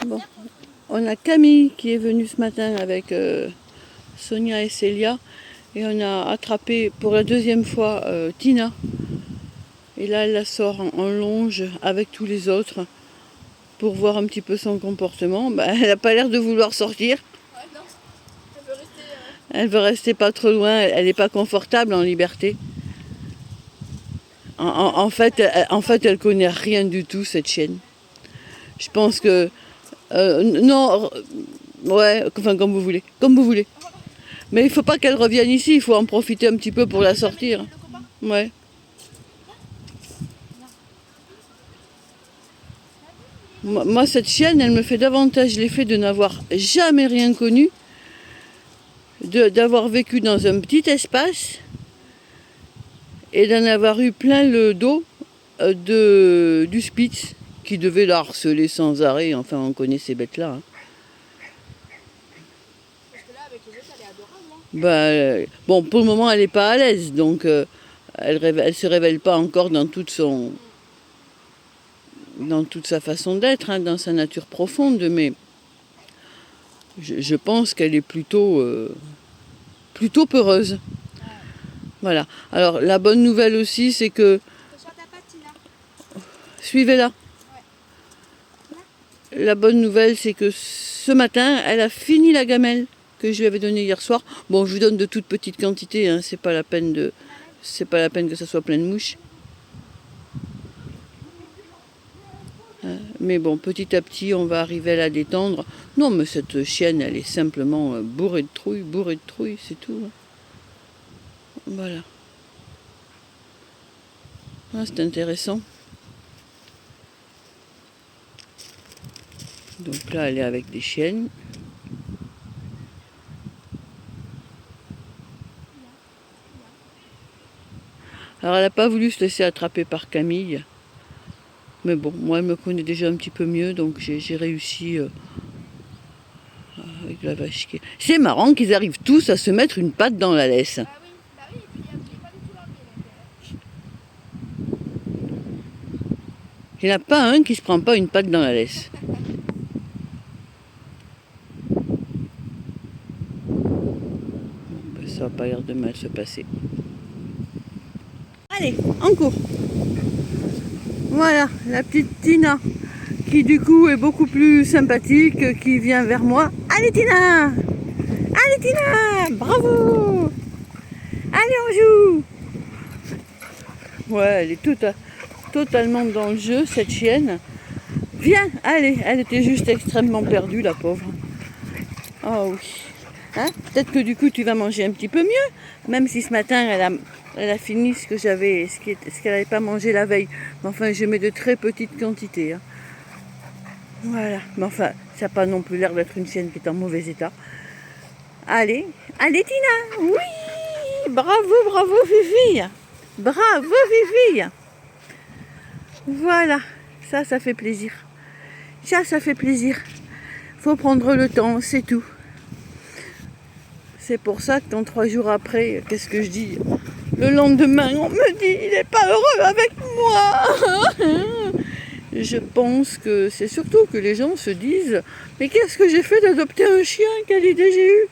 Bon, on a Camille qui est venue ce matin avec Sonia et Célia. Et on a attrapé pour la deuxième fois Tina. Et là, elle la sort en longe avec tous les autres pour voir un petit peu son comportement. Elle n'a pas l'air de vouloir sortir. Ouais, non. Elle veut rester... Elle veut rester pas trop loin. Elle n'est pas confortable en liberté. En fait, elle connaît rien du tout, cette chienne. Je pense que... non, ouais, enfin comme vous voulez. Comme vous voulez. Mais il ne faut pas qu'elle revienne ici, il faut en profiter un petit peu pour la sortir. Ouais. Moi, cette chienne, elle me fait davantage l'effet de n'avoir jamais rien connu, d'avoir vécu dans un petit espace et d'en avoir eu plein le dos du Spitz qui devait la harceler sans arrêt. Enfin, on connaît ces bêtes-là. Hein. Parce que là, avec les autres, elle est adorable. Hein. Bon, pour le moment, elle n'est pas à l'aise, donc elle ne se révèle pas encore dans toute sa façon d'être, hein, dans sa nature profonde, mais je pense qu'elle est plutôt peureuse. Voilà. Alors, la bonne nouvelle aussi, c'est que... Suivez-la. La bonne nouvelle, c'est que ce matin, elle a fini la gamelle que je lui avais donnée hier soir. Bon, je lui donne de toutes petites quantités, hein, c'est pas la peine que ça soit plein de mouches. Mais bon, petit à petit, on va arriver à la détendre. Non, mais cette chienne, elle est simplement bourrée de trouille, c'est tout. Hein. Voilà. Ah, c'est intéressant. Donc là, elle est avec des chiennes. Alors, elle n'a pas voulu se laisser attraper par Camille. Mais bon, moi, elle me connaît déjà un petit peu mieux, donc j'ai réussi avec la vache. C'est marrant qu'ils arrivent tous à se mettre une patte dans la laisse. Bah oui, et puis je l'ai pas du tout largué. Il n'y en a pas un qui se prend pas une patte dans la laisse. Ça n'a pas l'air de mal se passer. Allez, en cours. Voilà, la petite Tina, qui du coup est beaucoup plus sympathique, qui vient vers moi. Allez Tina! Allez Tina! Bravo! Allez, on joue! Ouais, elle est totalement dans le jeu, cette chienne. Viens, allez, elle était juste extrêmement perdue, la pauvre. Oh oui. Hein? Peut-être que du coup, tu vas manger un petit peu mieux, même si ce matin, elle a fini ce qu'elle n'avait pas mangé la veille. Mais enfin, je mets de très petites quantités. Hein. Voilà. Mais enfin, ça n'a pas non plus l'air d'être une chienne qui est en mauvais état. Allez, allez Tina! Oui! Bravo Fifi! Bravo Fifi! Voilà. Ça fait plaisir. Ça fait plaisir. Faut prendre le temps, c'est tout. C'est pour ça que 3 jours après, qu'est-ce que je dis? Le lendemain, on me dit il n'est pas heureux avec moi. Je pense que c'est surtout que les gens se disent mais qu'est-ce que j'ai fait d'adopter un chien? Quelle idée j'ai eue?